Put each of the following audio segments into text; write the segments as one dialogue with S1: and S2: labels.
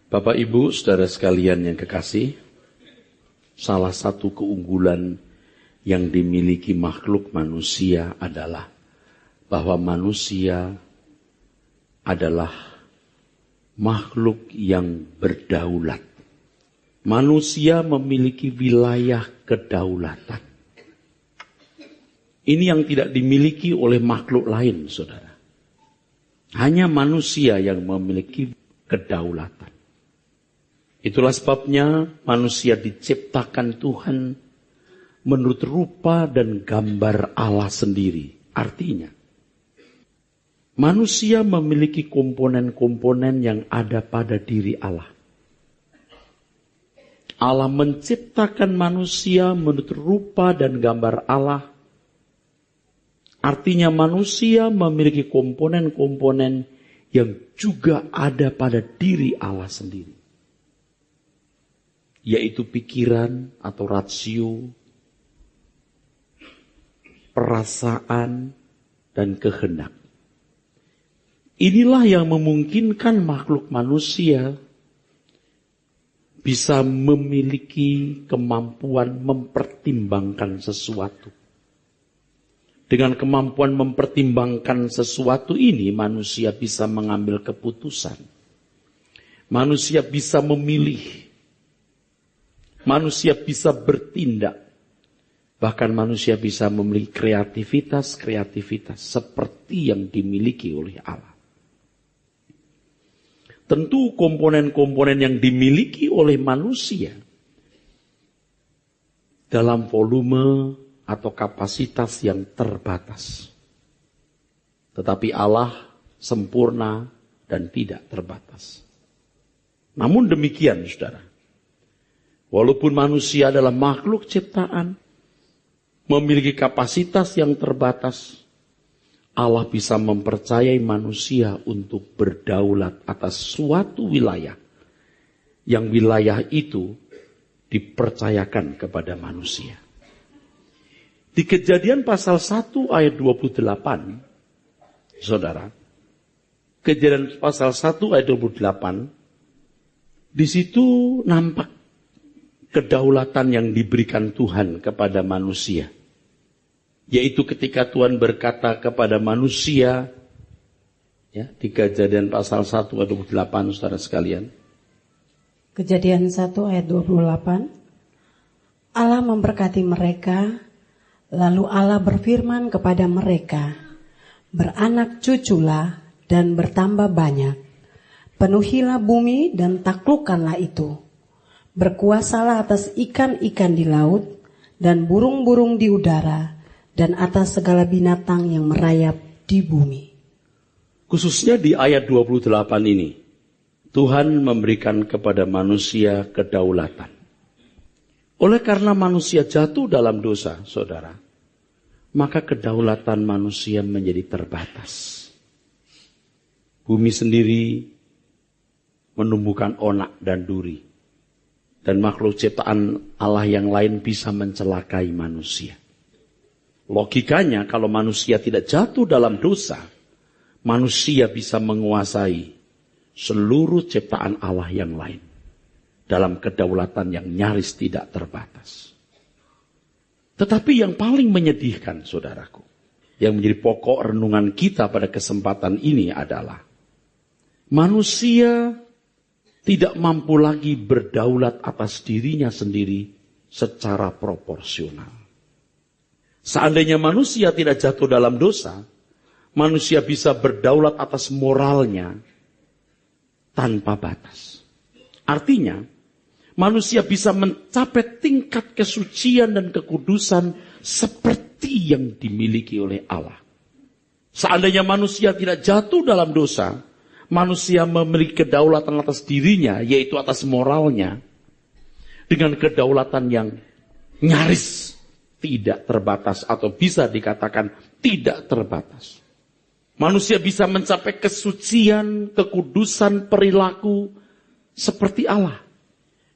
S1: Bapak, Ibu, saudara sekalian yang kekasih, salah satu keunggulan yang dimiliki makhluk manusia adalah bahwa manusia adalah makhluk yang berdaulat. Manusia memiliki wilayah kedaulatan. Ini yang tidak dimiliki oleh makhluk lain, saudara. Hanya manusia yang memiliki kedaulatan. Itulah sebabnya manusia diciptakan Tuhan menurut rupa dan gambar Allah sendiri. Artinya, manusia memiliki komponen-komponen yang ada pada diri Allah. Allah menciptakan manusia menurut rupa dan gambar Allah. Artinya manusia memiliki komponen-komponen yang juga ada pada diri Allah sendiri. Yaitu pikiran atau rasio, perasaan, dan kehendak. Inilah yang memungkinkan makhluk manusia bisa memiliki kemampuan mempertimbangkan sesuatu. Dengan kemampuan mempertimbangkan sesuatu ini, manusia bisa mengambil keputusan. Manusia bisa memilih. Manusia bisa bertindak. Bahkan manusia bisa memiliki kreativitas seperti yang dimiliki oleh Allah. Tentu komponen-komponen yang dimiliki oleh manusia dalam volume atau kapasitas yang terbatas. Tetapi Allah sempurna dan tidak terbatas. Namun demikian, saudara. Walaupun manusia adalah makhluk ciptaan, memiliki kapasitas yang terbatas, Allah bisa mempercayai manusia untuk berdaulat atas suatu wilayah, yang wilayah itu dipercayakan kepada manusia. Di Kejadian pasal 1 ayat 28, saudara, Kejadian pasal 1 ayat 28, di situ nampak kedaulatan yang diberikan Tuhan kepada manusia. Yaitu ketika Tuhan berkata kepada manusia, ya, di Kejadian pasal 1 ayat 28, saudara sekalian.
S2: Kejadian 1 ayat 28. Allah memberkati mereka, lalu Allah berfirman kepada mereka, beranak cuculah dan bertambah banyak. Penuhilah bumi dan taklukkanlah itu. Berkuasalah atas ikan-ikan di laut dan burung-burung di udara dan atas segala binatang yang merayap di bumi.
S1: Khususnya di ayat 28 ini, Tuhan memberikan kepada manusia kedaulatan. Oleh karena manusia jatuh dalam dosa, saudara, maka kedaulatan manusia menjadi terbatas. Bumi sendiri menumbuhkan onak dan duri. Dan makhluk ciptaan Allah yang lain bisa mencelakai manusia. Logikanya kalau manusia tidak jatuh dalam dosa, manusia bisa menguasai seluruh ciptaan Allah yang lain. Dalam kedaulatan yang nyaris tidak terbatas. Tetapi yang paling menyedihkan, saudaraku, yang menjadi pokok renungan kita pada kesempatan ini adalah manusia tidak mampu lagi berdaulat atas dirinya sendiri secara proporsional. Seandainya manusia tidak jatuh dalam dosa, manusia bisa berdaulat atas moralnya tanpa batas. Artinya, manusia bisa mencapai tingkat kesucian dan kekudusan seperti yang dimiliki oleh Allah. Seandainya manusia tidak jatuh dalam dosa, manusia memiliki kedaulatan atas dirinya, yaitu atas moralnya, dengan kedaulatan yang nyaris tidak terbatas atau bisa dikatakan tidak terbatas. Manusia bisa mencapai kesucian, kekudusan perilaku seperti Allah.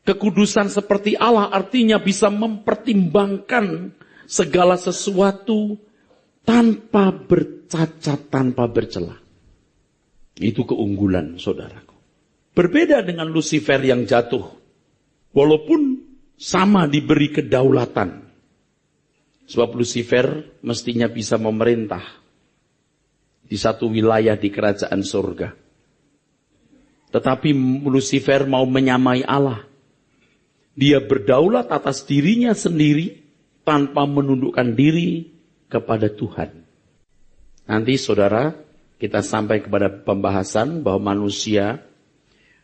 S1: Kekudusan seperti Allah artinya bisa mempertimbangkan segala sesuatu tanpa bercacat, tanpa bercela. Itu keunggulan, saudaraku. Berbeda dengan Lucifer yang jatuh. Walaupun sama diberi kedaulatan. Sebab Lucifer mestinya bisa memerintah di satu wilayah di kerajaan surga. Tetapi Lucifer mau menyamai Allah. Dia berdaulat atas dirinya sendiri tanpa menundukkan diri kepada Tuhan. Nanti saudara, kita sampai kepada pembahasan bahwa manusia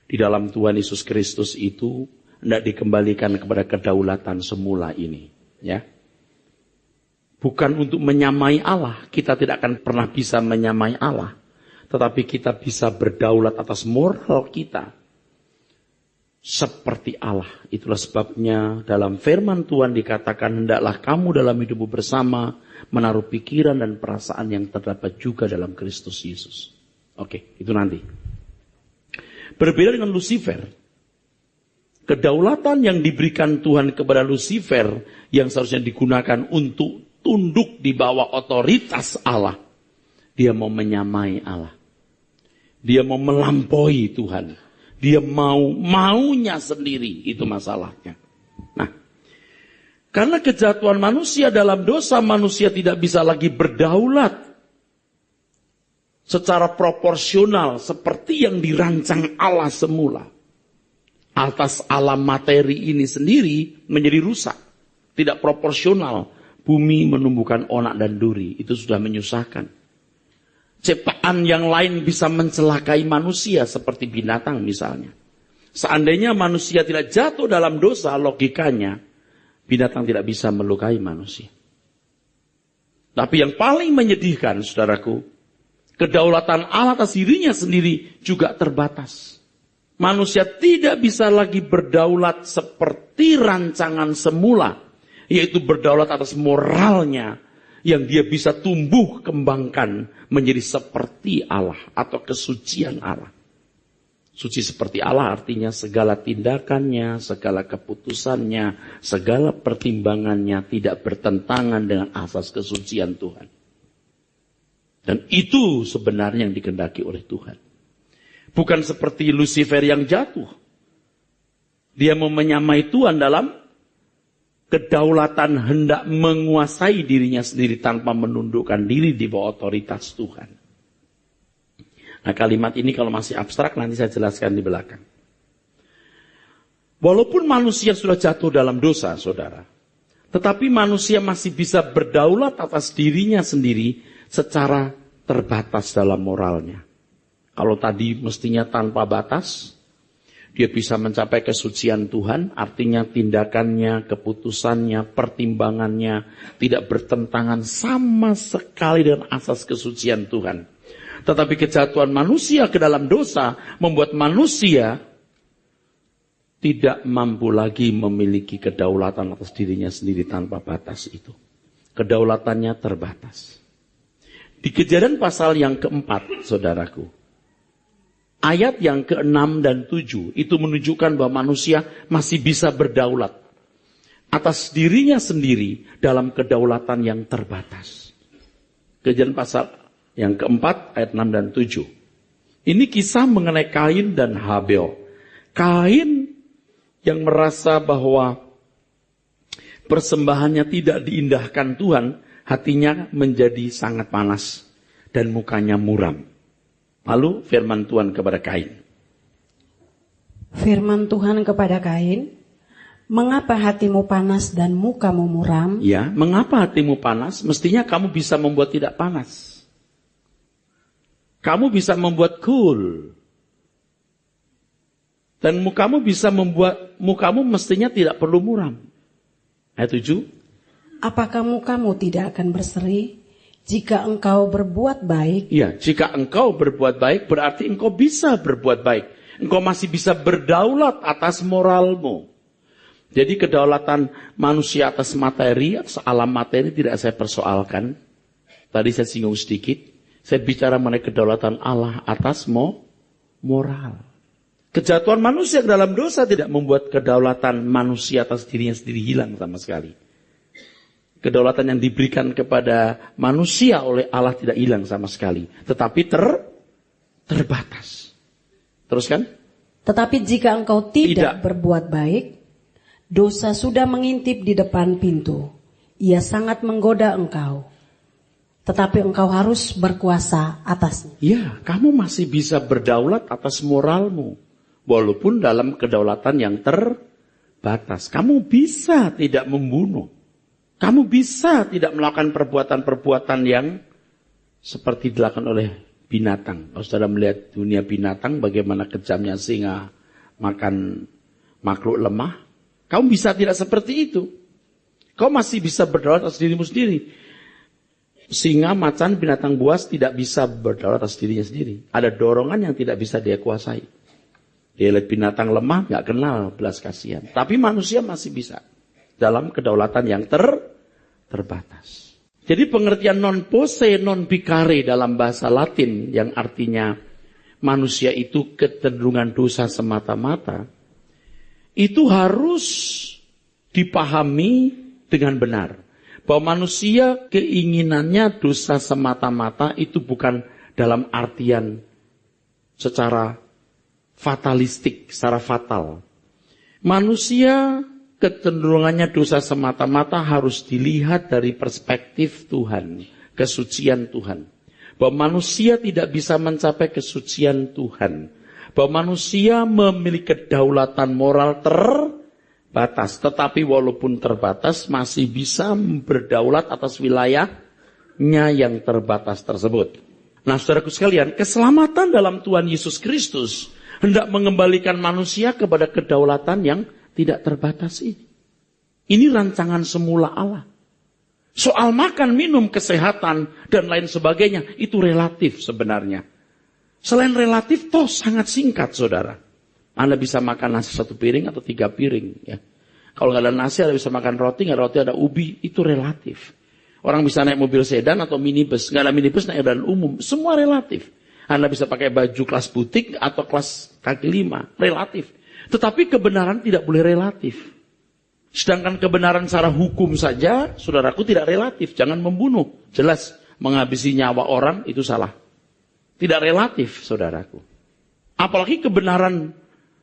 S1: di dalam Tuhan Yesus Kristus itu hendak dikembalikan kepada kedaulatan semula ini. Ya. Bukan untuk menyamai Allah, kita tidak akan pernah bisa menyamai Allah. Tetapi kita bisa berdaulat atas moral kita. Seperti Allah. Itulah sebabnya dalam firman Tuhan dikatakan, hendaklah kamu dalam hidupmu bersama menaruh pikiran dan perasaan yang terdapat juga dalam Kristus Yesus. Oke, itu nanti. Berbeda dengan Lucifer. Kedaulatan yang diberikan Tuhan kepada Lucifer yang seharusnya digunakan untuk tunduk di bawah otoritas Allah. Dia mau menyamai Allah. Dia mau melampaui Tuhan. Dia maunya sendiri, itu masalahnya. Nah, karena kejatuhan manusia dalam dosa, manusia tidak bisa lagi berdaulat secara proporsional seperti yang dirancang Allah semula. Atas alam materi ini sendiri menjadi rusak, tidak proporsional. Bumi menumbuhkan onak dan duri, itu sudah menyusahkan. Ciptaan yang lain bisa mencelakai manusia seperti binatang misalnya. Seandainya manusia tidak jatuh dalam dosa, logikanya binatang tidak bisa melukai manusia. Tapi yang paling menyedihkan, saudaraku, kedaulatan Allah atas dirinya sendiri juga terbatas. Manusia tidak bisa lagi berdaulat seperti rancangan semula, yaitu berdaulat atas moralnya, yang dia bisa tumbuh kembangkan menjadi seperti Allah atau kesucian Allah. Suci seperti Allah artinya segala tindakannya, segala keputusannya, segala pertimbangannya tidak bertentangan dengan asas kesucian Tuhan. Dan itu sebenarnya yang dikehendaki oleh Tuhan. Bukan seperti Lucifer yang jatuh. Dia mau menyamai Tuhan dalam kedaulatan hendak menguasai dirinya sendiri tanpa menundukkan diri di bawah otoritas Tuhan. Nah, kalimat ini kalau masih abstrak nanti saya jelaskan di belakang. Walaupun manusia sudah jatuh dalam dosa, saudara, tetapi manusia masih bisa berdaulat atas dirinya sendiri secara terbatas dalam moralnya. Kalau tadi mestinya tanpa batas, dia bisa mencapai kesucian Tuhan, artinya tindakannya, keputusannya, pertimbangannya tidak bertentangan sama sekali dengan asas kesucian Tuhan. Tetapi kejatuhan manusia ke dalam dosa membuat manusia tidak mampu lagi memiliki kedaulatan atas dirinya sendiri tanpa batas itu. Kedaulatannya terbatas. Di Kejadian pasal yang keempat, saudaraku, ayat yang ke-6 dan 7 itu menunjukkan bahwa manusia masih bisa berdaulat atas dirinya sendiri dalam kedaulatan yang terbatas. Kejadian pasal yang keempat ayat 6 dan 7. Ini kisah mengenai Kain dan Habel. Kain yang merasa bahwa persembahannya tidak diindahkan Tuhan, hatinya menjadi sangat panas dan mukanya muram. Lalu firman Tuhan kepada Kain.
S2: Firman Tuhan kepada Kain, mengapa hatimu panas dan mukamu muram?
S1: Ya, mengapa hatimu panas? Mestinya kamu bisa membuat tidak panas. Kamu bisa membuat cool. Dan mukamu bisa membuat, mukamu mestinya tidak perlu muram. Ayat 7.
S2: Apakah mukamu tidak akan berseri? Jika engkau berbuat baik.
S1: Ya, jika engkau berbuat baik berarti engkau bisa berbuat baik. Engkau masih bisa berdaulat atas moralmu. Jadi kedaulatan manusia atas materi, atas alam materi tidak saya persoalkan. Tadi saya singgung sedikit. Saya bicara mengenai kedaulatan Allah atas moral. Kejatuhan manusia ke dalam dosa tidak membuat kedaulatan manusia atas dirinya sendiri hilang sama sekali. Kedaulatan yang diberikan kepada manusia oleh Allah tidak hilang sama sekali. Tetapi terbatas. Terus kan?
S2: Tetapi jika engkau tidak berbuat baik, dosa sudah mengintip di depan pintu. Ia sangat menggoda engkau, tetapi engkau harus berkuasa atasnya.
S1: Ya, kamu masih bisa berdaulat atas moralmu, walaupun dalam kedaulatan yang terbatas. Kamu bisa tidak membunuh. Kamu bisa tidak melakukan perbuatan-perbuatan yang seperti dilakukan oleh binatang. Kalau saudara melihat dunia binatang, bagaimana kejamnya singa makan makhluk lemah, kamu bisa tidak seperti itu. Kau masih bisa berdaulat atas dirimu sendiri. Singa, macan, binatang buas tidak bisa berdaulat atas dirinya sendiri. Ada dorongan yang tidak bisa dia kuasai. Dia lihat binatang lemah, gak kenal belas kasihan. Tapi manusia masih bisa. Dalam kedaulatan yang terbatas. Jadi pengertian non posse, non vicare dalam bahasa Latin yang artinya manusia itu kecenderungan dosa semata-mata, itu harus dipahami dengan benar. Bahwa manusia keinginannya dosa semata-mata itu bukan dalam artian secara fatalistik, secara fatal. Manusia kecenderungannya dosa semata-mata harus dilihat dari perspektif Tuhan, kesucian Tuhan. Bahwa manusia tidak bisa mencapai kesucian Tuhan. Bahwa manusia memiliki kedaulatan moral terbatas. Tetapi walaupun terbatas masih bisa berdaulat atas wilayahnya yang terbatas tersebut. Nah, saudaraku sekalian, keselamatan dalam Tuhan Yesus Kristus hendak mengembalikan manusia kepada kedaulatan yang tidak terbatas ini. Ini rancangan semula Allah. Soal makan, minum, kesehatan, dan lain sebagainya, itu relatif sebenarnya. Selain relatif, toh sangat singkat, saudara. Anda bisa makan nasi 1 piring atau 3 piring. Ya. Kalau nggak ada nasi, Anda bisa makan roti, nggak ada roti, ada ubi. Itu relatif. Orang bisa naik mobil sedan atau minibus. Nggak ada minibus, naik kendaraan umum. Semua relatif. Anda bisa pakai baju kelas butik atau kelas kaki 5. Relatif. Tetapi kebenaran tidak boleh relatif. Sedangkan kebenaran secara hukum saja, saudaraku, tidak relatif. Jangan membunuh. Jelas, menghabisi nyawa orang itu salah. Tidak relatif, saudaraku. Apalagi kebenaran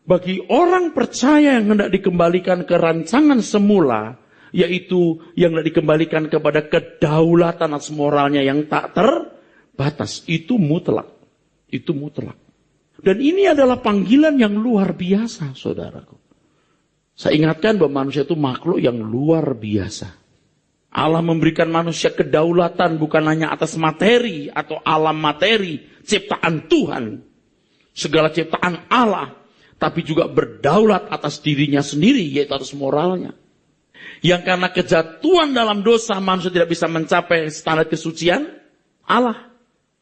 S1: bagi orang percaya yang hendak dikembalikan ke rancangan semula, yaitu yang hendak dikembalikan kepada kedaulatan atas moralnya yang tak terbatas. Itu mutlak. Itu mutlak. Dan ini adalah panggilan yang luar biasa, saudaraku. Saya ingatkan bahwa manusia itu makhluk yang luar biasa. Allah memberikan manusia kedaulatan bukan hanya atas materi atau alam materi, ciptaan Tuhan. Segala ciptaan Allah, tapi juga berdaulat atas dirinya sendiri, yaitu atas moralnya. Yang karena kejatuhan dalam dosa, manusia tidak bisa mencapai standar kesucian Allah.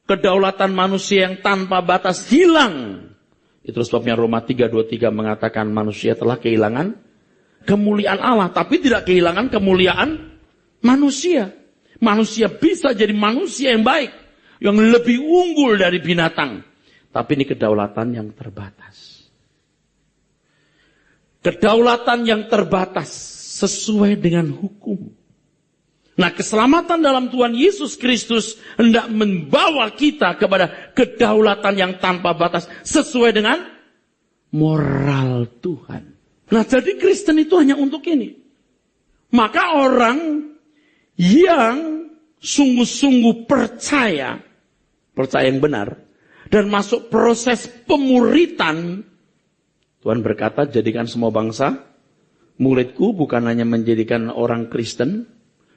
S1: Kedaulatan manusia yang tanpa batas hilang. Itu sebabnya Roma 3:23 mengatakan manusia telah kehilangan kemuliaan Allah. Tapi tidak kehilangan kemuliaan manusia. Manusia bisa jadi manusia yang baik. Yang lebih unggul dari binatang. Tapi ini kedaulatan yang terbatas. Kedaulatan yang terbatas sesuai dengan hukum. Nah, keselamatan dalam Tuhan Yesus Kristus hendak membawa kita kepada kedaulatan yang tanpa batas sesuai dengan moral Tuhan. Nah, jadi Kristen itu hanya untuk ini. Maka orang yang sungguh-sungguh percaya yang benar, dan masuk proses pemuritan, Tuhan berkata, jadikan semua bangsa muridku, bukan hanya menjadikan orang Kristen,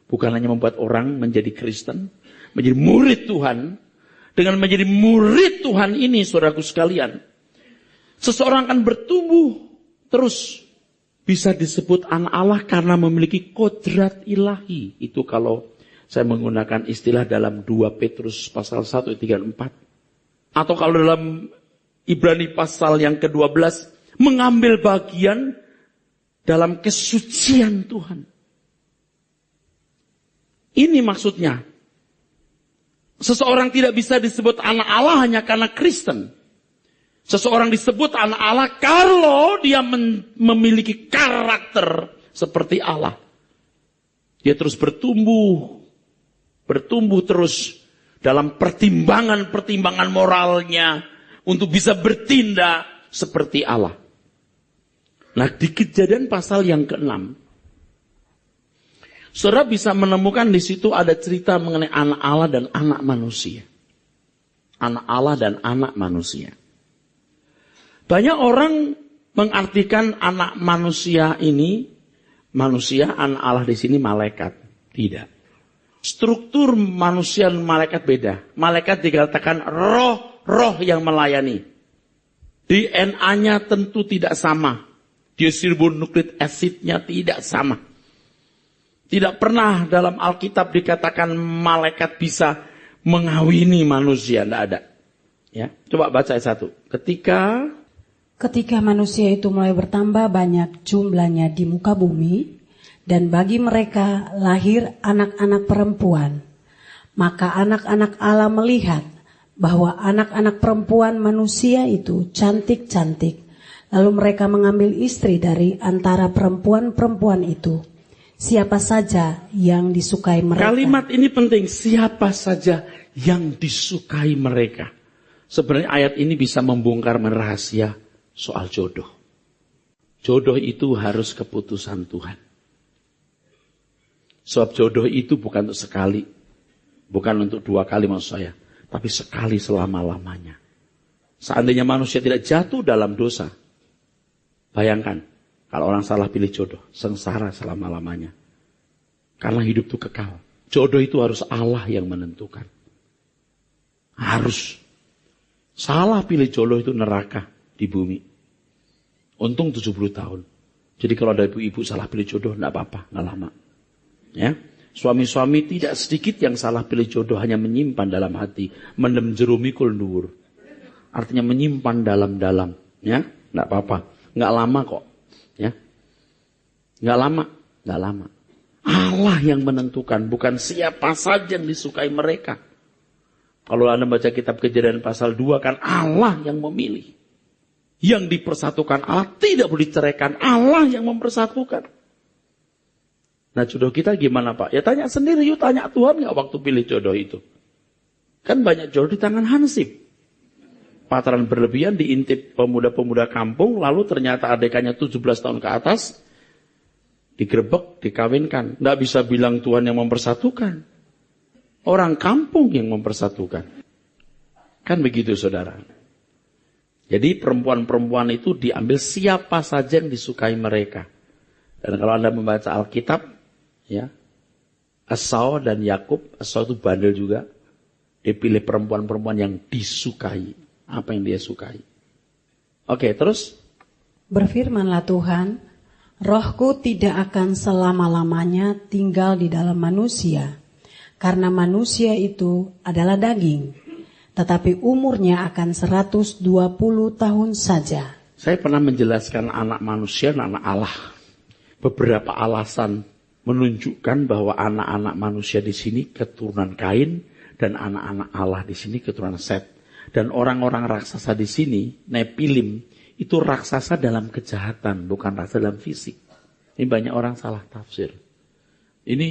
S1: bukan hanya membuat orang menjadi Kristen, menjadi murid Tuhan. Dengan menjadi murid Tuhan ini, saudaraku sekalian, seseorang akan bertumbuh terus. Bisa disebut anak Allah karena memiliki kodrat ilahi. Itu kalau saya menggunakan istilah dalam 2 Petrus pasal 1, 3, 4. Atau kalau dalam Ibrani pasal yang ke-12, mengambil bagian dalam kesucian Tuhan. Ini maksudnya. Seseorang tidak bisa disebut anak Allah hanya karena Kristen. Seseorang disebut anak Allah kalau dia memiliki karakter seperti Allah. Dia terus bertumbuh terus dalam pertimbangan-pertimbangan moralnya untuk bisa bertindak seperti Allah. Nah, di Kejadian pasal yang ke-6, saudara bisa menemukan di situ ada cerita mengenai anak Allah dan anak manusia. Anak Allah dan anak manusia. Banyak orang mengartikan anak manusia ini, manusia, anak Allah di sini malaikat. Tidak. Struktur manusia dan malaikat beda. Malaikat dikatakan roh yang melayani. DNA-nya tentu tidak sama. Deoksiribonukleik asidnya tidak sama. Tidak pernah dalam Alkitab dikatakan malaikat bisa mengawini manusia. Tidak ada. Ya, coba baca ayat 1. Ketika
S2: manusia itu mulai bertambah banyak jumlahnya di muka bumi, dan bagi mereka lahir anak-anak perempuan, maka anak-anak Allah melihat bahwa anak-anak perempuan manusia itu cantik-cantik. Lalu mereka mengambil istri dari antara perempuan-perempuan itu. Siapa saja yang disukai mereka.
S1: Kalimat ini penting. Siapa saja yang disukai mereka. Sebenarnya ayat ini bisa membongkar rahasia soal jodoh. Jodoh itu harus keputusan Tuhan. Sebab jodoh itu bukan untuk sekali. Bukan untuk 2 kali maksud saya. Tapi sekali selama-lamanya. Seandainya manusia tidak jatuh dalam dosa. Bayangkan. Kalau orang salah pilih jodoh. Sengsara selama-lamanya. Karena hidup itu kekal. Jodoh itu harus Allah yang menentukan. Harus. Salah pilih jodoh itu neraka di bumi. Untung 70 tahun. Jadi kalau ada ibu-ibu salah pilih jodoh, enggak apa-apa, enggak lama. Ya, suami-suami tidak sedikit yang salah pilih jodoh, hanya menyimpan dalam hati, mendem jerumikul dhuwur. Artinya menyimpan dalam-dalam, ya, enggak apa-apa, enggak lama kok, ya. Enggak lama. Allah yang menentukan, bukan siapa saja yang disukai mereka. Kalau Anda baca kitab Kejadian pasal 2 kan Allah yang memilih. Yang dipersatukan Allah tidak boleh diceraikan, Allah yang mempersatukan. Nah jodoh kita gimana Pak? Ya tanya sendiri, yuk tanya Tuhan gak waktu pilih jodoh itu. Kan banyak jodoh di tangan Hansip. Pacaran berlebihan diintip pemuda-pemuda kampung, lalu ternyata adekannya 17 tahun ke atas, digerebek, dikawinkan. Nggak bisa bilang Tuhan yang mempersatukan. Orang kampung yang mempersatukan. Kan begitu saudara. Jadi perempuan-perempuan itu diambil siapa saja yang disukai mereka. Dan kalau Anda membaca Alkitab, ya, Esau dan Yakub, Esau itu bandel juga. Dia pilih perempuan-perempuan yang disukai. Apa yang dia sukai. Oke, terus?
S2: Berfirmanlah Tuhan, Rohku tidak akan selama-lamanya tinggal di dalam manusia. Karena manusia itu adalah daging. Tetapi umurnya akan 120 tahun saja.
S1: Saya pernah menjelaskan anak manusia dan anak Allah. Beberapa alasan menunjukkan bahwa anak-anak manusia di sini keturunan Kain dan anak-anak Allah di sini keturunan Set. Dan orang-orang raksasa di sini, Nepilim, itu raksasa dalam kejahatan, bukan raksasa dalam fisik. Ini banyak orang salah tafsir. Ini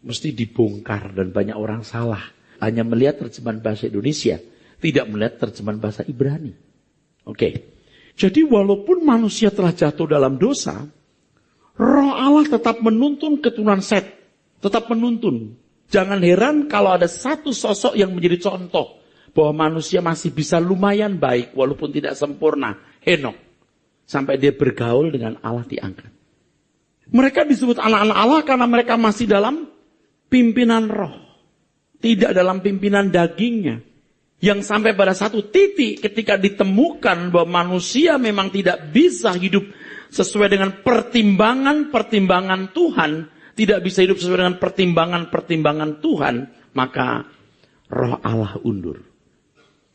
S1: mesti dibongkar dan banyak orang salah. Hanya melihat terjemahan bahasa Indonesia, tidak melihat terjemahan bahasa Ibrani. Oke. Jadi walaupun manusia telah jatuh dalam dosa, Roh Allah tetap menuntun keturunan Set. Tetap menuntun. Jangan heran kalau ada satu sosok yang menjadi contoh. Bahwa manusia masih bisa lumayan baik walaupun tidak sempurna. Henok. Sampai dia bergaul dengan Allah diangkat. Mereka disebut anak-anak Allah karena mereka masih dalam pimpinan roh. Tidak dalam pimpinan dagingnya. Yang sampai pada satu titik ketika ditemukan bahwa manusia memang tidak bisa hidup sesuai dengan pertimbangan-pertimbangan Tuhan, tidak bisa hidup sesuai dengan pertimbangan-pertimbangan Tuhan, maka Roh Allah undur.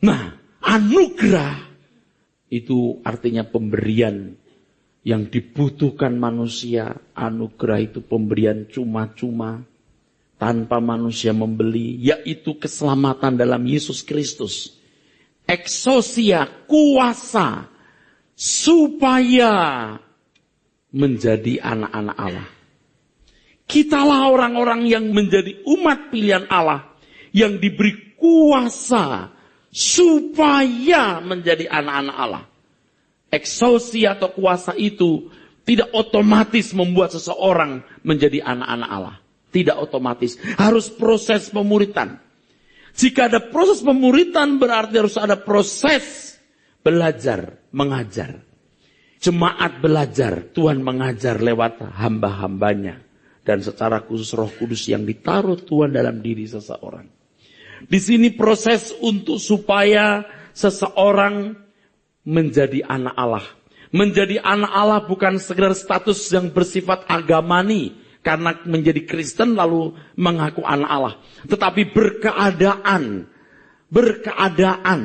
S1: Nah, anugerah itu artinya pemberian yang dibutuhkan manusia. Anugerah itu pemberian cuma-cuma tanpa manusia membeli, yaitu keselamatan dalam Yesus Kristus. Eksosia, kuasa, supaya menjadi anak-anak Allah. Kitalah orang-orang yang menjadi umat pilihan Allah, yang diberi kuasa supaya menjadi anak-anak Allah. Eksosi atau kuasa itu tidak otomatis membuat seseorang menjadi anak-anak Allah. Tidak otomatis. Harus proses pemuritan. Jika ada proses pemuritan berarti harus ada proses belajar, mengajar. Jemaat belajar, Tuhan mengajar lewat hamba-hambanya. Dan secara khusus Roh Kudus yang ditaruh Tuhan dalam diri seseorang. Di sini proses untuk supaya seseorang menjadi anak Allah. Menjadi anak Allah bukan sekedar status yang bersifat agamani. Karena menjadi Kristen lalu mengaku anak Allah. Tetapi berkeadaan,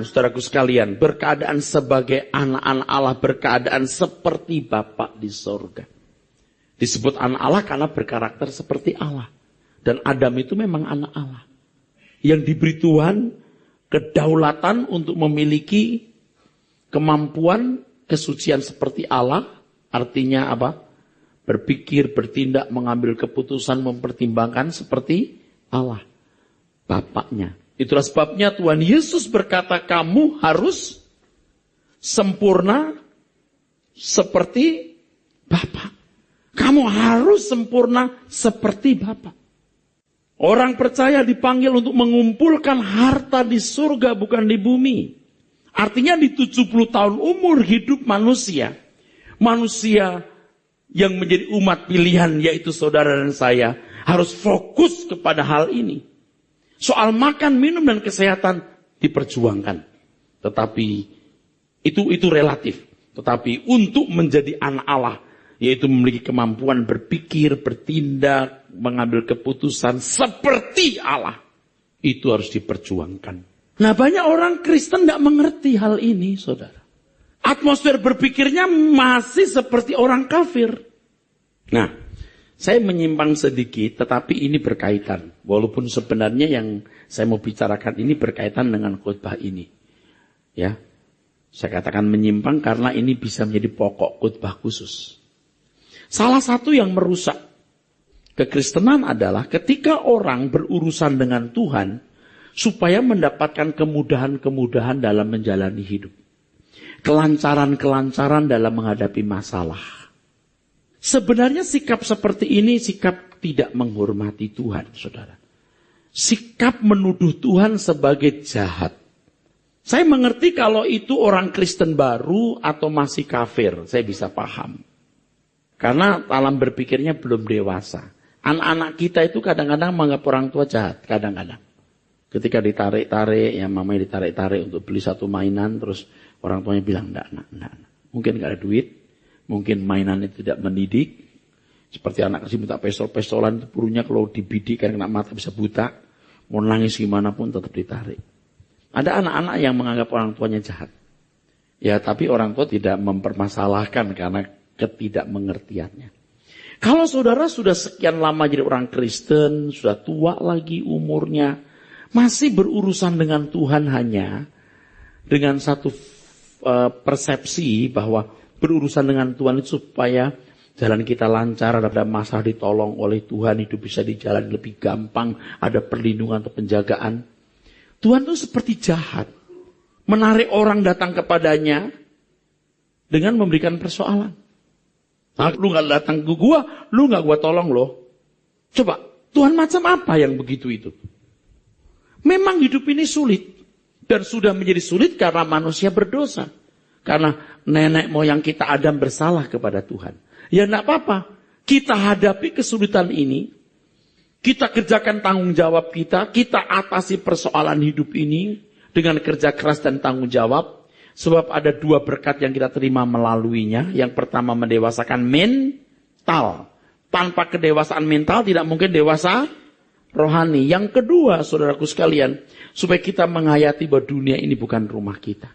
S1: saudaraku sekalian. Berkeadaan sebagai anak-anak Allah. Berkeadaan seperti Bapa di sorga. Disebut anak Allah karena berkarakter seperti Allah. Dan Adam itu memang anak Allah. Yang diberi Tuhan kedaulatan untuk memiliki kemampuan kesucian seperti Allah. Artinya apa? Berpikir, bertindak, mengambil keputusan, mempertimbangkan seperti Allah. Bapaknya. Itulah sebabnya Tuhan Yesus berkata, kamu harus sempurna seperti Bapa. Kamu harus sempurna seperti Bapa. Orang percaya dipanggil untuk mengumpulkan harta di surga bukan di bumi. Artinya di 70 tahun umur hidup manusia. Manusia yang menjadi umat pilihan yaitu saudara dan saya harus fokus kepada hal ini. Soal makan, minum dan kesehatan diperjuangkan. Tetapi itu relatif. Tetapi untuk menjadi anak Allah yaitu memiliki kemampuan berpikir, bertindak, mengambil keputusan seperti Allah. Itu harus diperjuangkan. Nah banyak orang Kristen tidak mengerti hal ini saudara. Atmosfer berpikirnya masih seperti orang kafir. Nah, saya menyimpang sedikit, tetapi ini berkaitan. Walaupun sebenarnya yang saya mau bicarakan ini berkaitan dengan khotbah ini. Ya, saya katakan menyimpang karena ini bisa menjadi pokok khotbah khusus. Salah satu yang merusak kekristenan adalah ketika orang berurusan dengan Tuhan supaya mendapatkan kemudahan-kemudahan dalam menjalani hidup. Kelancaran-kelancaran dalam menghadapi masalah. Sebenarnya sikap seperti ini sikap tidak menghormati Tuhan, saudara. Sikap menuduh Tuhan sebagai jahat. Saya mengerti kalau itu orang Kristen baru atau masih kafir, saya bisa paham. Karena alam berpikirnya belum dewasa. Anak-anak kita itu kadang-kadang menganggap orang tua jahat, kadang-kadang. Ketika ditarik-tarik, ya mamanya ditarik-tarik untuk beli satu mainan, terus orang tuanya bilang, enggak. Mungkin enggak ada duit, mungkin mainannya tidak mendidik. Seperti anak kecil minta pistol-pistolan, itu pelurunya kalau dibidik kan kena mata bisa buta. Mau nangis gimana pun tetap ditarik. Ada anak-anak yang menganggap orang tuanya jahat. Ya, tapi orang tua tidak mempermasalahkan karena ketidakmengertiannya. Kalau saudara sudah sekian lama jadi orang Kristen, sudah tua lagi umurnya, masih berurusan dengan Tuhan hanya dengan satu persepsi bahwa berurusan dengan Tuhan itu supaya jalan kita lancar, ada masalah ditolong oleh Tuhan, hidup bisa dijalani lebih gampang, ada perlindungan atau penjagaan. Tuhan itu seperti jahat, menarik orang datang kepadanya dengan memberikan persoalan. Nah, lu gak datang ke gua, lu gak gua tolong loh. Coba, Tuhan macam apa yang begitu itu? Memang hidup ini sulit. Dan sudah menjadi sulit karena manusia berdosa. Karena nenek moyang kita Adam bersalah kepada Tuhan. Ya enggak apa-apa. Kita hadapi kesulitan ini. Kita kerjakan tanggung jawab kita. Kita atasi persoalan hidup ini. Dengan kerja keras dan tanggung jawab. Sebab ada dua berkat yang kita terima melaluinya. Yang pertama mendewasakan mental. Tanpa kedewasaan mental tidak mungkin dewasa rohani. Yang kedua, saudaraku sekalian, supaya kita menghayati bahwa dunia ini bukan rumah kita.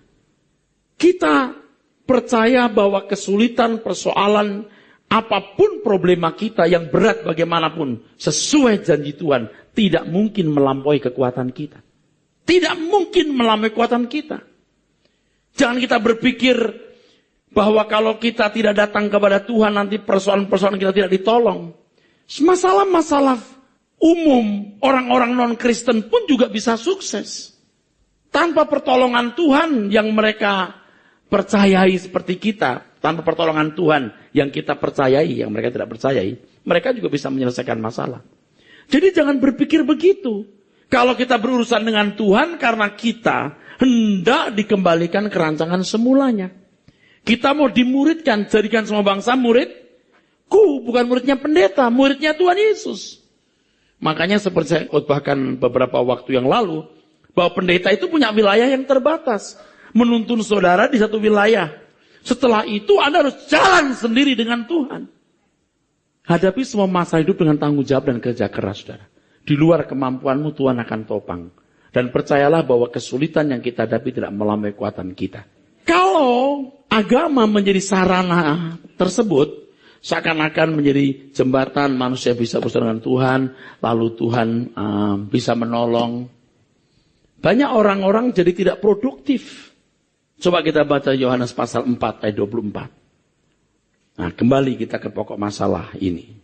S1: Kita percaya bahwa kesulitan, persoalan, apapun problema kita yang berat bagaimanapun, sesuai janji Tuhan, tidak mungkin melampaui kekuatan kita. Tidak mungkin melampaui kekuatan kita. Jangan kita berpikir bahwa kalau kita tidak datang kepada Tuhan, nanti persoalan-persoalan kita tidak ditolong. Masalah-masalah umum, orang-orang non-Kristen pun juga bisa sukses. Tanpa pertolongan Tuhan yang mereka percayai seperti kita, tanpa pertolongan Tuhan yang kita percayai, yang mereka tidak percayai, mereka juga bisa menyelesaikan masalah. Jadi jangan berpikir begitu. Kalau kita berurusan dengan Tuhan karena kita hendak dikembalikan ke rancangan semulanya. Kita mau dimuridkan, jadikan semua bangsa muridku, bukan muridnya pendeta, muridnya Tuhan Yesus. Makanya seperti saya khotbahkan beberapa waktu yang lalu, bahwa pendeta itu punya wilayah yang terbatas. Menuntun saudara di satu wilayah. Setelah itu Anda harus jalan sendiri dengan Tuhan. Hadapi semua masa hidup dengan tanggung jawab dan kerja keras, saudara. Di luar kemampuanmu Tuhan akan topang. Dan percayalah bahwa kesulitan yang kita hadapi tidak melampaui kekuatan kita. Kalau agama menjadi sarana tersebut, seakan-akan menjadi jembatan manusia bisa bersama dengan Tuhan, lalu Tuhan bisa menolong. Banyak orang-orang jadi tidak produktif. Coba kita baca Yohanes pasal 4 ayat 24. Nah, kembali kita ke pokok masalah ini.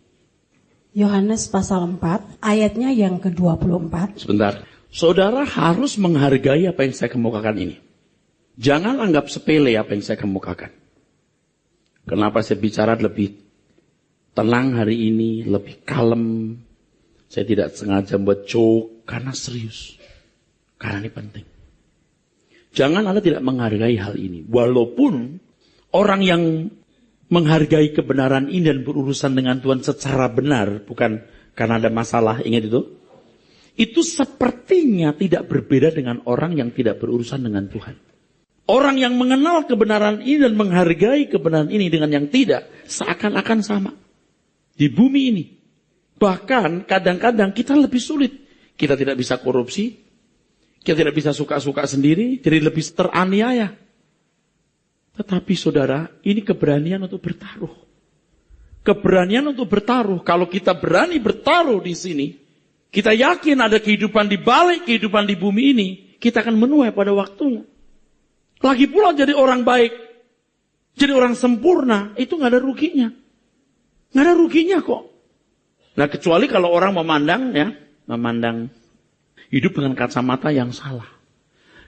S2: Yohanes pasal 4 ayatnya yang ke-24.
S1: Sebentar. Saudara harus menghargai apa yang saya kemukakan ini. Jangan anggap sepele apa yang saya kemukakan. Kenapa saya bicara lebih tenang hari ini, lebih kalem. Saya tidak sengaja buat joke, karena serius. Karena ini penting. Jangan Anda tidak menghargai hal ini. Walaupun orang yang menghargai kebenaran ini dan berurusan dengan Tuhan secara benar, bukan karena ada masalah, ingat itu? Itu sepertinya tidak berbeda dengan orang yang tidak berurusan dengan Tuhan. Orang yang mengenal kebenaran ini dan menghargai kebenaran ini dengan yang tidak, seakan-akan sama. Di bumi ini. Bahkan kadang-kadang kita lebih sulit. Kita tidak bisa korupsi. Kita tidak bisa suka-suka sendiri. Jadi lebih teraniaya. Tetapi saudara, ini keberanian untuk bertaruh. Keberanian untuk bertaruh. Kalau kita berani bertaruh di sini, kita yakin ada kehidupan di balik kehidupan di bumi ini, kita akan menuai pada waktunya. Lagi pula jadi orang baik, jadi orang sempurna, itu gak ada ruginya. Gak ada ruginya kok. Nah, kecuali kalau orang memandang hidup dengan kacamata yang salah.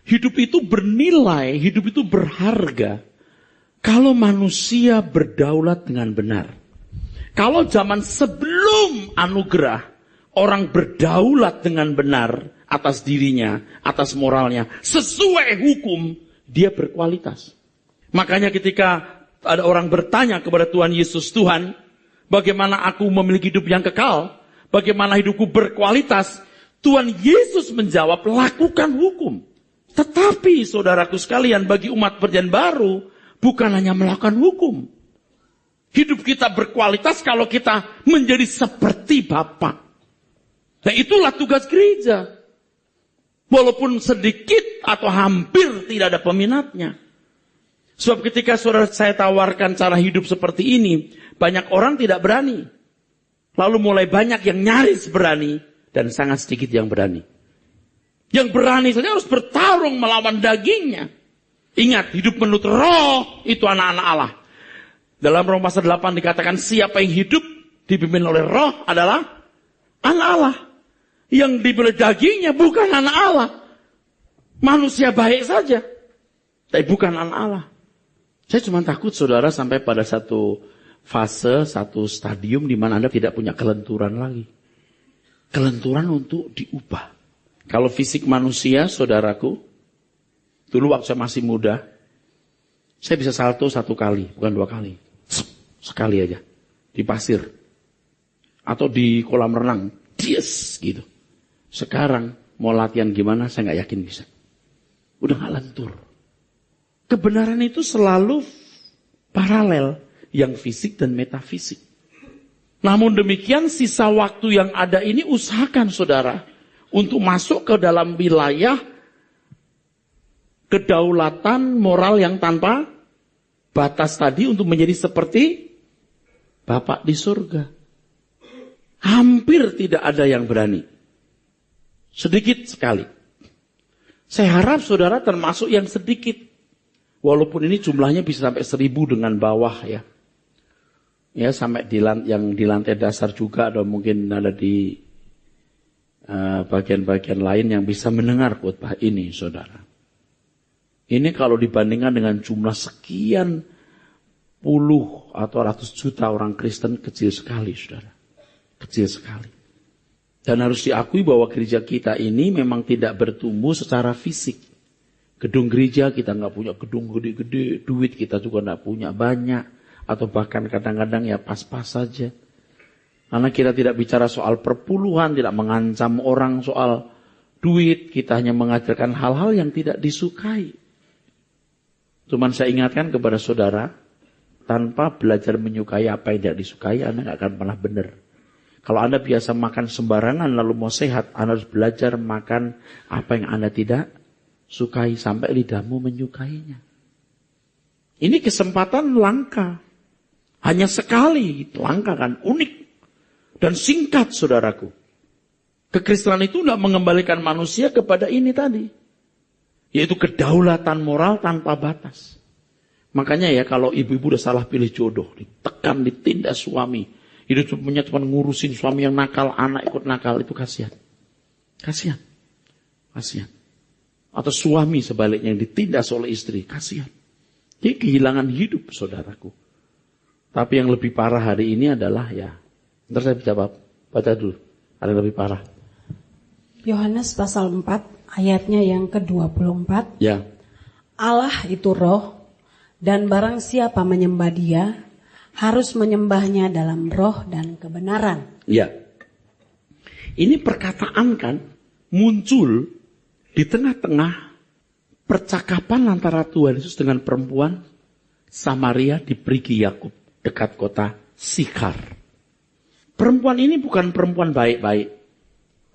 S1: Hidup itu bernilai, hidup itu berharga kalau manusia berdaulat dengan benar. Kalau zaman sebelum anugerah, orang berdaulat dengan benar atas dirinya, atas moralnya, sesuai hukum, dia berkualitas. Makanya ketika ada orang bertanya kepada Tuhan Yesus, Tuhan, bagaimana aku memiliki hidup yang kekal? Bagaimana hidupku berkualitas? Tuhan Yesus menjawab, lakukan hukum. Tetapi saudaraku sekalian, bagi umat perjanjian baru, bukan hanya melakukan hukum. Hidup kita berkualitas kalau kita menjadi seperti Bapa. Nah, itulah tugas gereja. Walaupun sedikit atau hampir tidak ada peminatnya. Sebab ketika saudara saya tawarkan cara hidup seperti ini, banyak orang tidak berani. Lalu mulai banyak yang nyaris berani dan sangat sedikit yang berani. Yang berani saja harus bertarung melawan dagingnya. Ingat, hidup menurut roh itu anak-anak Allah. Dalam Roma pasal 8 dikatakan siapa yang hidup dipimpin oleh roh adalah anak Allah. Yang dibeli dagingnya bukan anak Allah. Manusia baik saja. Tapi bukan anak Allah. Saya cuma takut saudara sampai pada satu fase, satu stadium di mana Anda tidak punya kelenturan lagi. Kelenturan untuk diubah. Kalau fisik manusia, saudaraku, dulu waktu saya masih muda, saya bisa salto 1 kali, bukan 2 kali. Sekali aja. Di pasir. Atau di kolam renang. Yes, gitu. Sekarang mau latihan gimana saya gak yakin bisa. Udah gak lentur. Kebenaran itu selalu paralel. Yang fisik dan metafisik. Namun demikian sisa waktu yang ada ini usahakan saudara. Untuk masuk ke dalam wilayah kedaulatan moral yang tanpa batas tadi. Untuk menjadi seperti Bapa di surga. Hampir tidak ada yang berani. Sedikit sekali. Saya harap saudara termasuk yang sedikit. Walaupun ini jumlahnya bisa sampai 1000 dengan bawah ya. Ya sampai yang di lantai dasar juga atau mungkin ada di bagian-bagian lain yang bisa mendengar khotbah ini saudara. Ini kalau dibandingkan dengan jumlah sekian puluh atau ratus juta orang Kristen, kecil sekali, saudara. Kecil sekali. Dan harus diakui bahwa gereja kita ini memang tidak bertumbuh secara fisik. Gedung gereja kita nggak punya gedung gede-gede, duit kita juga nggak punya banyak, atau bahkan kadang-kadang ya pas-pas saja. Karena kita tidak bicara soal perpuluhan, tidak mengancam orang soal duit, kita hanya mengajarkan hal-hal yang tidak disukai. Cuman saya ingatkan kepada saudara, tanpa belajar menyukai apa yang tidak disukai, Anda nggak akan pernah benar. Kalau Anda biasa makan sembarangan lalu mau sehat, Anda harus belajar makan apa yang Anda tidak sukai sampai lidahmu menyukainya. Ini kesempatan langka. Hanya sekali, langka kan, unik. Dan singkat, saudaraku. Kekristenan itu tidak mengembalikan manusia kepada ini tadi. Yaitu kedaulatan moral tanpa batas. Makanya ya kalau ibu-ibu udah salah pilih jodoh, ditekan, ditindas suami. Hidupnya cuma ngurusin suami yang nakal, anak ikut nakal, itu kasihan. Kasihan. Kasihan. Atau suami sebaliknya yang ditindas oleh istri, kasihan. Dia kehilangan hidup, saudaraku. Tapi yang lebih parah hari ini adalah ya, ntar saya jawab, baca dulu, ada yang lebih parah.
S2: Yohanes pasal 4. Ayatnya yang ke-24.
S1: Ya.
S2: Allah itu roh, dan barang siapa menyembah dia, harus menyembahnya dalam roh dan kebenaran.
S1: Ya. Ini perkataan kan muncul di tengah-tengah percakapan antara Tuhan Yesus dengan perempuan Samaria di Perigi Yakub, dekat kota Sikhar. Perempuan ini bukan perempuan baik-baik.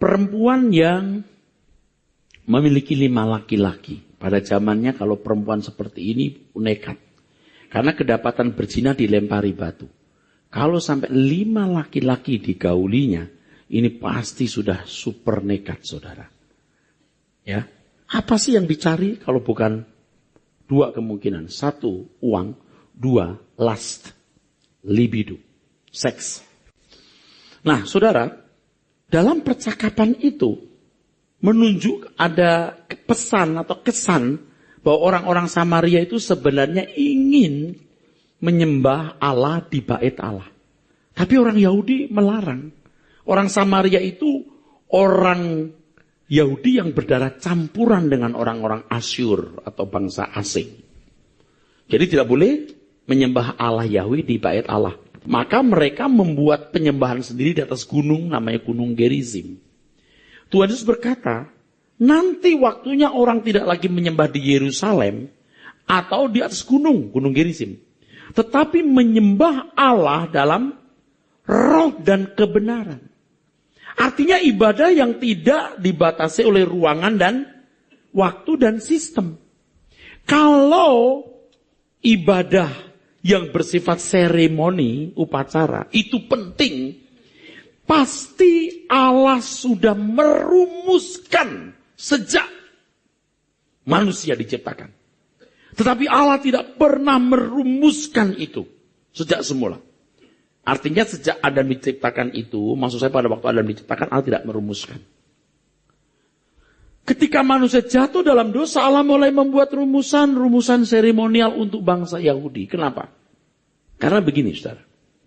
S1: Perempuan yang memiliki 5 laki-laki. Pada zamannya kalau perempuan seperti ini nekat. Karena kedapatan berzina dilempari batu. Kalau sampai 5 laki-laki digaulinya, ini pasti sudah super nekat, saudara. Ya, apa sih yang dicari kalau bukan 2 kemungkinan? 1, uang. 2, lust. Libido. Seks. Nah, saudara, dalam percakapan itu, menunjuk ada pesan atau kesan bahwa orang-orang Samaria itu sebenarnya ingin menyembah Allah di bait Allah. Tapi orang Yahudi melarang. Orang Samaria itu orang Yahudi yang berdarah campuran dengan orang-orang Asyur atau bangsa asing. Jadi tidak boleh menyembah Allah Yahweh di bait Allah. Maka mereka membuat penyembahan sendiri di atas gunung, namanya Gunung Gerizim. Tuhan Yesus berkata, nanti waktunya orang tidak lagi menyembah di Yerusalem atau di atas gunung, Gunung Gerizim. Tetapi menyembah Allah dalam roh dan kebenaran. Artinya ibadah yang tidak dibatasi oleh ruangan dan waktu dan sistem. Kalau ibadah yang bersifat seremoni, upacara, itu penting, pasti Allah sudah merumuskan sejak manusia diciptakan. Tetapi Allah tidak pernah merumuskan itu sejak semula. Artinya sejak Adam diciptakan itu, maksud saya pada waktu Adam diciptakan, Allah tidak merumuskan. Ketika manusia jatuh dalam dosa, Allah mulai membuat rumusan seremonial untuk bangsa Yahudi. Kenapa? Karena begini, saudara.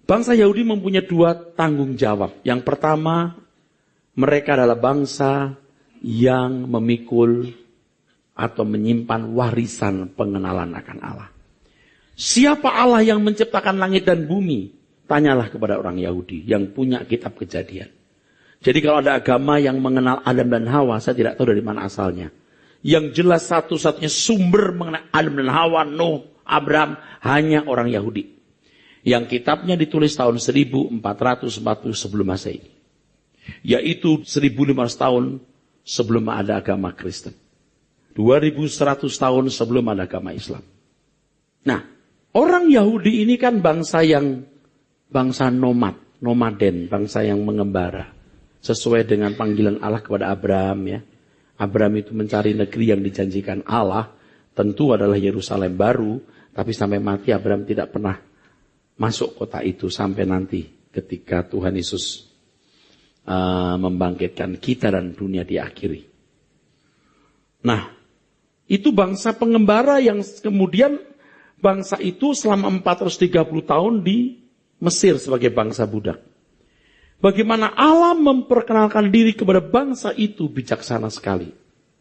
S1: Bangsa Yahudi mempunyai 2 tanggung jawab. Yang pertama, mereka adalah bangsa yang memikul atau menyimpan warisan pengenalan akan Allah. Siapa Allah yang menciptakan langit dan bumi? Tanyalah kepada orang Yahudi yang punya kitab Kejadian. Jadi kalau ada agama yang mengenal Adam dan Hawa, saya tidak tahu dari mana asalnya. Yang jelas satu-satunya sumber mengenai Adam dan Hawa, Nuh, Abraham, hanya orang Yahudi. Yang kitabnya ditulis tahun 1440 sebelum Masehi. Yaitu 1500 tahun sebelum ada agama Kristen. 2100 tahun sebelum ada agama Islam. Nah, orang Yahudi ini kan bangsa nomaden, bangsa yang mengembara. Sesuai dengan panggilan Allah kepada Abraham ya. Abraham itu mencari negeri yang dijanjikan Allah, tentu adalah Yerusalem baru, tapi sampai mati Abraham tidak pernah masuk kota itu sampai nanti ketika Tuhan Yesus membangkitkan kita dan dunia diakhiri. Nah, Itu bangsa pengembara yang kemudian bangsa itu selama 430 tahun di Mesir sebagai bangsa budak. Bagaimana Allah memperkenalkan diri kepada bangsa itu bijaksana sekali.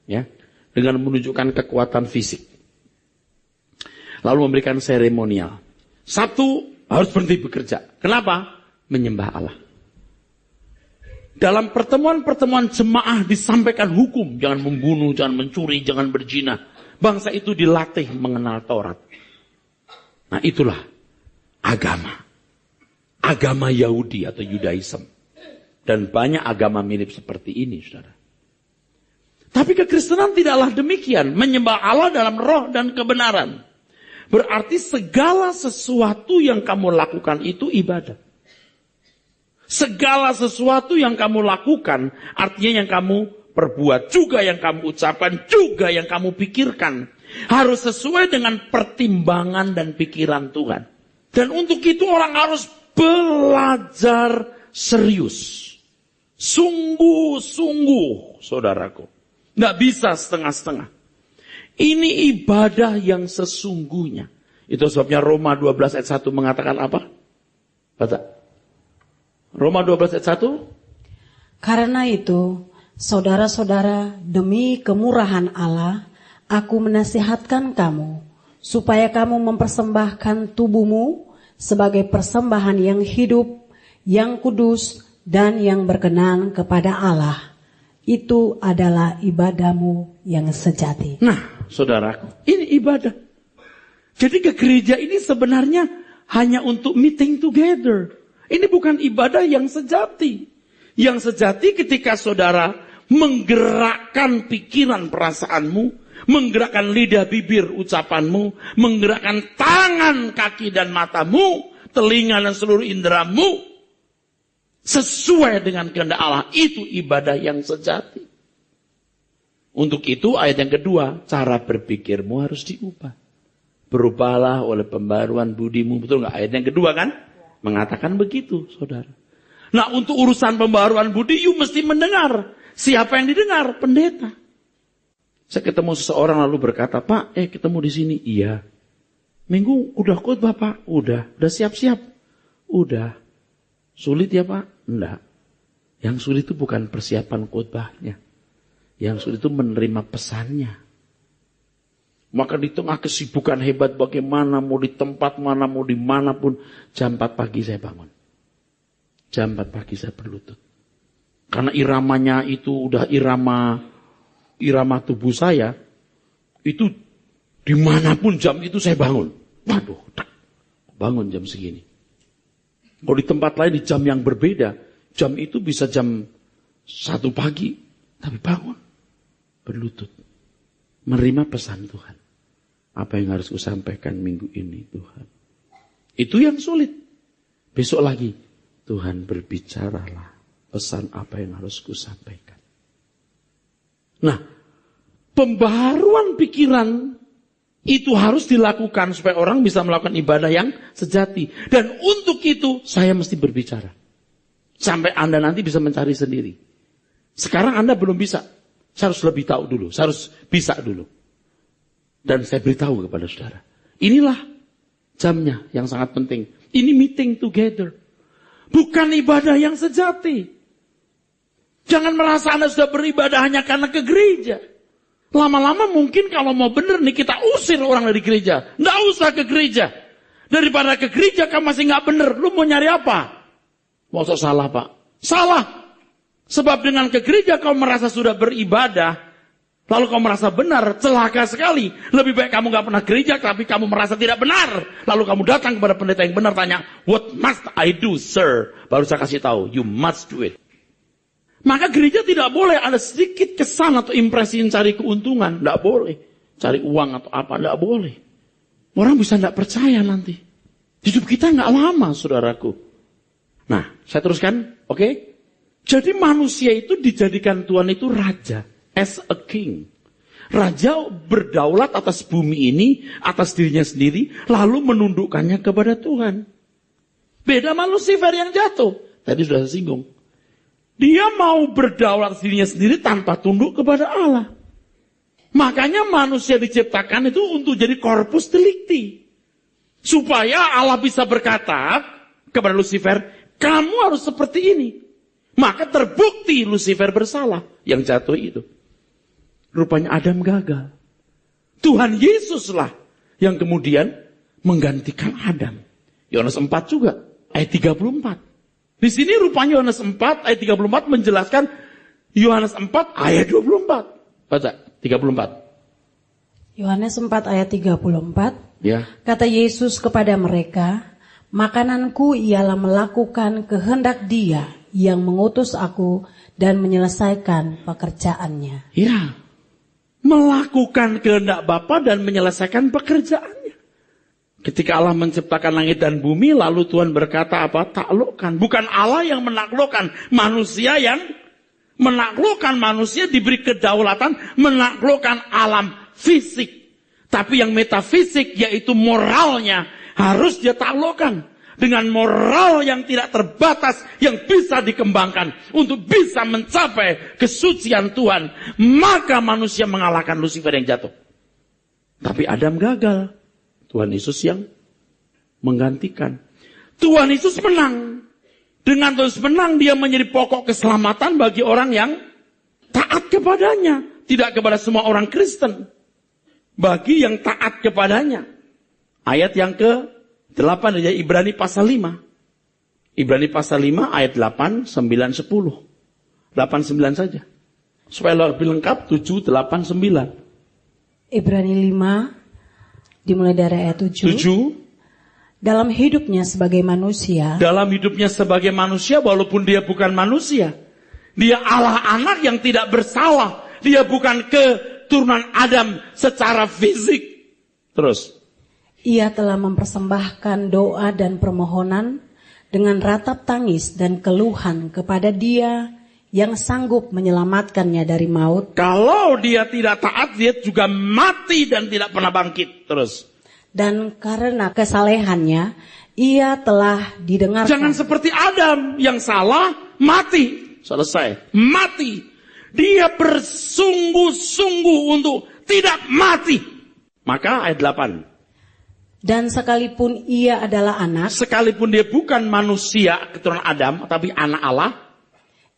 S1: Ya, dengan menunjukkan kekuatan fisik. Lalu memberikan seremonial. Satu, harus berhenti bekerja. Kenapa? Menyembah Allah. Dalam pertemuan-pertemuan jemaah disampaikan hukum. Jangan membunuh, jangan mencuri, jangan berzina. Bangsa itu dilatih mengenal Taurat. Nah itulah agama. Agama Yahudi atau Yudaism. Dan banyak agama mirip seperti ini, saudara. Tapi kekristenan tidaklah demikian. Menyembah Allah dalam roh dan kebenaran. Berarti segala sesuatu yang kamu lakukan itu ibadah. Segala sesuatu yang kamu lakukan, artinya yang kamu perbuat, juga yang kamu ucapkan, juga yang kamu pikirkan. Harus sesuai dengan pertimbangan dan pikiran Tuhan. Dan untuk itu orang harus belajar serius. Sungguh-sungguh, saudaraku. Nggak bisa setengah-setengah. Ini ibadah yang sesungguhnya. Itu sebabnya Roma 12 ayat 1 mengatakan apa? Baca. Roma 12 ayat 1.
S2: Karena itu, saudara-saudara, demi kemurahan Allah, aku menasihatkan kamu, supaya kamu mempersembahkan tubuhmu sebagai persembahan yang hidup, yang kudus, dan yang berkenan kepada Allah. Itu adalah ibadahmu yang sejati.
S1: Nah, saudaraku, ini ibadah. Jadi ke gereja ini sebenarnya hanya untuk meeting together. Ini bukan ibadah yang sejati. Yang sejati ketika saudara menggerakkan pikiran perasaanmu, menggerakkan lidah bibir ucapanmu, menggerakkan tangan, kaki dan matamu, telinga dan seluruh inderamu, sesuai dengan kehendak Allah. Itu ibadah yang sejati. Untuk itu ayat yang kedua, cara berpikirmu harus diubah. Berubahlah oleh pembaruan budimu. Betul nggak? Ayat yang kedua kan? Mengatakan begitu, saudara. Nah, untuk urusan pembaruan budi, you mesti mendengar. Siapa yang didengar? Pendeta. Saya ketemu seseorang lalu berkata, Pak, ketemu di sini. Iya. Minggu udah khotbah, Pak? Udah siap-siap? Udah. Sulit ya, Pak? Enggak. Yang sulit itu bukan persiapan khotbahnya. Yang sulit itu menerima pesannya. Maka di tengah kesibukan hebat bagaimana, mau di tempat mana, mau dimanapun, jam 4 pagi saya bangun. Jam 4 pagi saya berlutut. Karena iramanya itu udah irama tubuh saya, itu dimanapun jam itu saya bangun. Waduh, bangun jam segini. Kalau di tempat lain di jam yang berbeda, jam itu bisa jam 1 pagi, tapi bangun, berlutut, menerima pesan Tuhan. Apa yang harus kusampaikan minggu ini, Tuhan? Itu yang sulit. Besok lagi, Tuhan berbicaralah, pesan apa yang harus kusampaikan. Nah, pembaharuan pikiran itu harus dilakukan supaya orang bisa melakukan ibadah yang sejati. Dan untuk itu saya mesti berbicara. Sampai Anda nanti bisa mencari sendiri. Sekarang Anda belum bisa. Saya harus lebih tahu dulu. Saya harus bisa dulu. Dan saya beritahu kepada saudara. Inilah jamnya yang sangat penting. Ini meeting together. Bukan ibadah yang sejati. Jangan merasa Anda sudah beribadah hanya karena ke gereja. Lama-lama mungkin kalau mau benar nih kita usir orang dari gereja. Nggak usah ke gereja. Daripada ke gereja kamu masih nggak benar. Lu mau nyari apa? Maksud salah, Pak? Salah. Sebab dengan ke gereja kau merasa sudah beribadah. Lalu kau merasa benar. Celaka sekali. Lebih baik kamu nggak pernah gereja tapi kamu merasa tidak benar. Lalu kamu datang kepada pendeta yang benar tanya, what must I do, sir? Baru saya kasih tahu, you must do it. Maka gereja tidak boleh ada sedikit kesan atau impresi cari keuntungan. Tidak boleh. Cari uang atau apa. Tidak boleh. Orang bisa tidak percaya nanti. Hidup kita nggak lama, saudaraku. Nah, saya teruskan. Oke? Jadi manusia itu dijadikan Tuhan itu raja. As a king. Raja berdaulat atas bumi ini. Atas dirinya sendiri. Lalu menundukkannya kepada Tuhan. Beda sama Lucifer yang jatuh. Tadi sudah saya singgung. Dia mau berdaulat dirinya sendiri tanpa tunduk kepada Allah. Makanya manusia diciptakan itu untuk jadi corpus delicti. Supaya Allah bisa berkata kepada Lucifer, kamu harus seperti ini. Maka terbukti Lucifer bersalah yang jatuh itu. Rupanya Adam gagal. Tuhan Yesuslah yang kemudian menggantikan Adam. Yohanes 4 juga, ayat 34. Di sini rupanya Yohanes 4 ayat 34 menjelaskan Yohanes 4 ayat 24. Baca, 34.
S2: Yohanes 4 ayat 34.
S1: Ya.
S2: Kata Yesus kepada mereka, makananku ialah melakukan kehendak Dia yang mengutus aku dan menyelesaikan pekerjaannya.
S1: Ya. Melakukan kehendak Bapa dan menyelesaikan pekerjaannya. Ketika Allah menciptakan langit dan bumi, lalu Tuhan berkata apa? Taklukkan. Bukan Allah yang menaklukkan, manusia yang menaklukkan. Manusia diberi kedaulatan menaklukkan alam fisik. Tapi yang metafisik, yaitu moralnya, harus dia taklukkan. Dengan moral yang tidak terbatas, yang bisa dikembangkan untuk bisa mencapai kesucian Tuhan, maka manusia mengalahkan Lucifer yang jatuh. Tapi Adam gagal. Tuhan Yesus yang menggantikan. Tuhan Yesus menang. Dengan terus menang, dia menjadi pokok keselamatan bagi orang yang taat kepadanya. Tidak kepada semua orang Kristen. Bagi yang taat kepadanya. Ayat yang ke-8 dari Ibrani pasal 5. Ibrani pasal 5 ayat 8, 9, 10. 8, 9 saja. Supaya lebih lengkap 7, 8, 9.
S2: Ibrani 5 dimulai dari ayat 7. Dalam hidupnya sebagai manusia.
S1: Dalam hidupnya sebagai manusia walaupun dia bukan manusia. Dia Allah anak yang tidak bersalah. Dia bukan keturunan Adam secara fisik. Terus.
S2: Ia telah mempersembahkan doa dan permohonan dengan ratap tangis dan keluhan kepada Dia yang sanggup menyelamatkannya dari maut.
S1: Kalau dia tidak taat, dia juga mati dan tidak pernah bangkit. Terus.
S2: Dan karena kesalehannya, ia telah didengarkan.
S1: Jangan seperti Adam yang salah, mati. Selesai. Mati. Dia bersungguh-sungguh untuk tidak mati. Maka ayat 8.
S2: Dan sekalipun ia adalah anak.
S1: Sekalipun dia bukan manusia keturunan Adam, tapi anak Allah.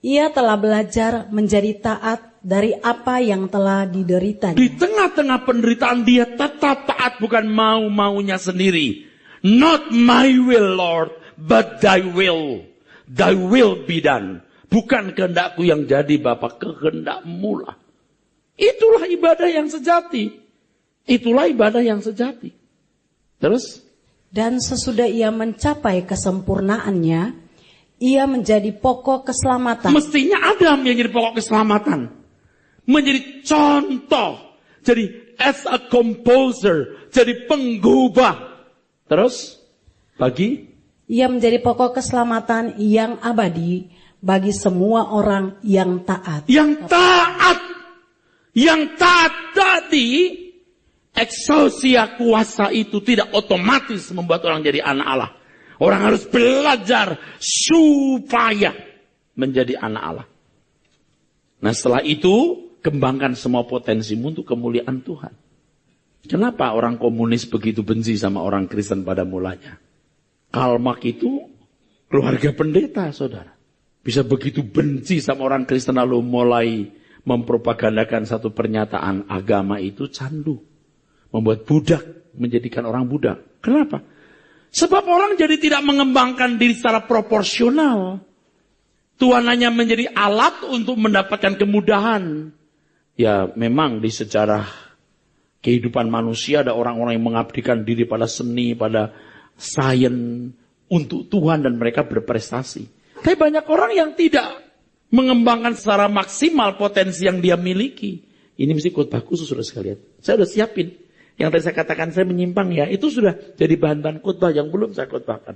S2: Ia telah belajar menjadi taat dari apa yang telah dideritanya.
S1: Di tengah-tengah penderitaan dia tetap taat, bukan mau-maunya sendiri. Not my will, Lord, but thy will. Thy will be done. Bukan kehendakku yang jadi, Bapa, kehendakmu lah. Itulah ibadah yang sejati. Itulah ibadah yang sejati. Terus?
S2: Dan sesudah ia mencapai kesempurnaannya, ia menjadi pokok keselamatan.
S1: Mestinya Adam yang jadi pokok keselamatan. Menjadi contoh. Jadi as a composer. Jadi penggubah. Terus? Bagi?
S2: Ia menjadi pokok keselamatan yang abadi bagi semua orang yang taat.
S1: Yang taat. Yang taat tadi, eksousia kuasa itu tidak otomatis membuat orang jadi anak Allah. Orang harus belajar supaya menjadi anak Allah. Nah setelah itu, kembangkan semua potensimu untuk kemuliaan Tuhan. Kenapa orang komunis begitu benci sama orang Kristen pada mulanya? Karl Marx itu keluarga pendeta, saudara. Bisa begitu benci sama orang Kristen lalu mulai mempropagandakan satu pernyataan agama itu candu. Membuat budak, menjadikan orang budak. Kenapa? Sebab orang jadi tidak mengembangkan diri secara proporsional. Tuhan hanya menjadi alat untuk mendapatkan kemudahan. Ya memang di sejarah kehidupan manusia ada orang-orang yang mengabdikan diri pada seni, pada sains untuk Tuhan dan mereka berprestasi. Tapi banyak orang yang tidak mengembangkan secara maksimal potensi yang dia miliki. Ini mesti khotbah khusus sudah sekalian. Saya sudah siapin. Yang tadi saya katakan saya menyimpang ya, itu sudah jadi bahan-bahan khotbah yang belum saya khotbahkan.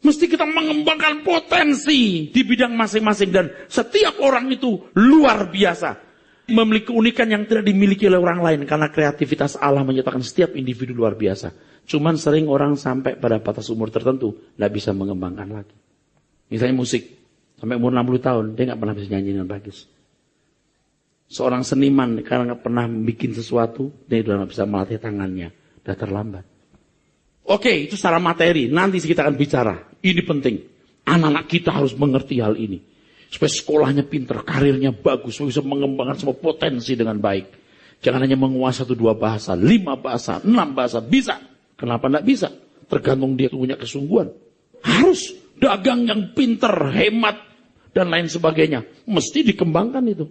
S1: Mesti kita mengembangkan potensi di bidang masing-masing dan setiap orang itu luar biasa. Memiliki keunikan yang tidak dimiliki oleh orang lain karena kreativitas Allah menyatakan setiap individu luar biasa. Cuman sering orang sampai pada batas umur tertentu tidak bisa mengembangkan lagi. Misalnya musik, sampai umur 60 tahun dia nggak pernah bisa nyanyi dengan bagus. Seorang seniman karena pernah bikin sesuatu, dia sudah bisa melatih tangannya, sudah terlambat. Oke, itu secara materi. Nanti kita akan bicara. Ini penting. Anak-anak kita harus mengerti hal ini. Supaya sekolahnya pintar, karirnya bagus, supaya bisa mengembangkan semua potensi dengan baik. Jangan hanya menguasai 1-2 bahasa, 5 bahasa, 6 bahasa. Bisa. Kenapa tidak bisa? Tergantung dia punya kesungguhan. Harus dagang yang pintar, hemat, dan lain sebagainya. Mesti dikembangkan itu.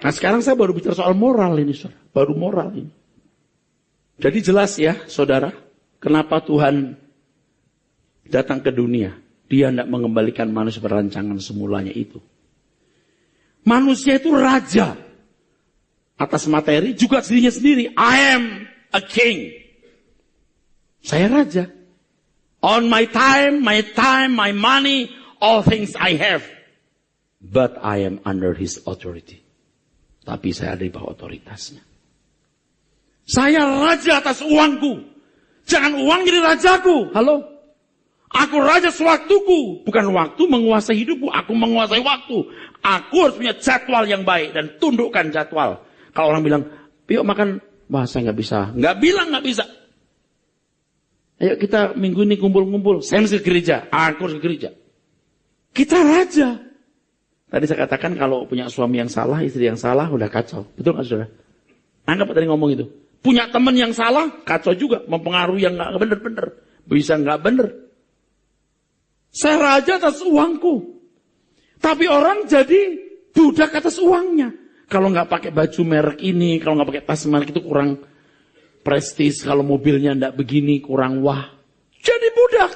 S1: Nah sekarang saya baru bicara soal moral ini, saudara. Baru moral ini. Jadi jelas ya, saudara, kenapa Tuhan datang ke dunia. Dia tidak mengembalikan manusia perancangan semulanya itu. Manusia itu raja. Atas materi juga dirinya sendiri. I am a king. Saya raja. On my time, my money, all things I have. But I am under his authority. Tapi saya ada di bawah otoritasnya. Saya raja atas uangku. Jangan uang jadi rajaku. Halo? Aku raja sewaktuku. Bukan waktu menguasai hidupku. Aku menguasai waktu. Aku harus punya jadwal yang baik. Dan tundukkan jadwal. Kalau orang bilang, yuk makan. Wah saya nggak bisa. Nggak bilang nggak bisa. Ayo kita minggu ini kumpul-kumpul. Saya mesti ke gereja. Aku harus ke gereja. Kita raja. Tadi saya katakan kalau punya suami yang salah, istri yang salah, udah kacau. Betul nggak saudara? Anggap tadi ngomong itu. Punya teman yang salah, kacau juga. Mempengaruhi yang nggak benar-benar. Bisa nggak benar. Saya raja atas uangku. Tapi orang jadi budak atas uangnya. Kalau nggak pakai baju merek ini, kalau nggak pakai tas merek itu kurang prestis. Kalau mobilnya nggak begini, kurang wah. Jadi budak.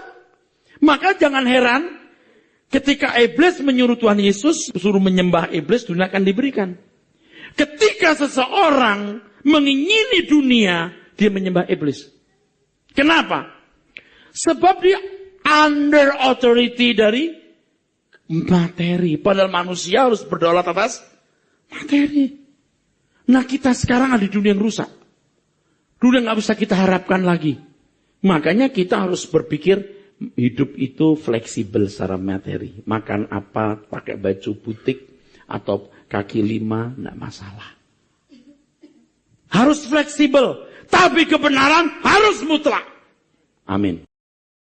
S1: Maka jangan heran. Ketika iblis menyuruh Tuhan Yesus, suruh menyembah iblis, dunia akan diberikan. Ketika seseorang mengingini dunia, dia menyembah iblis. Kenapa? Sebab dia under authority dari materi. Padahal manusia harus berdaulat atas materi. Nah kita sekarang ada di dunia yang rusak. Dunia nggak bisa kita harapkan lagi. Makanya kita harus berpikir, hidup itu fleksibel secara materi. Makan apa, pakai baju butik, atau kaki 5, tidak masalah. Harus fleksibel. Tapi kebenaran harus mutlak. Amin.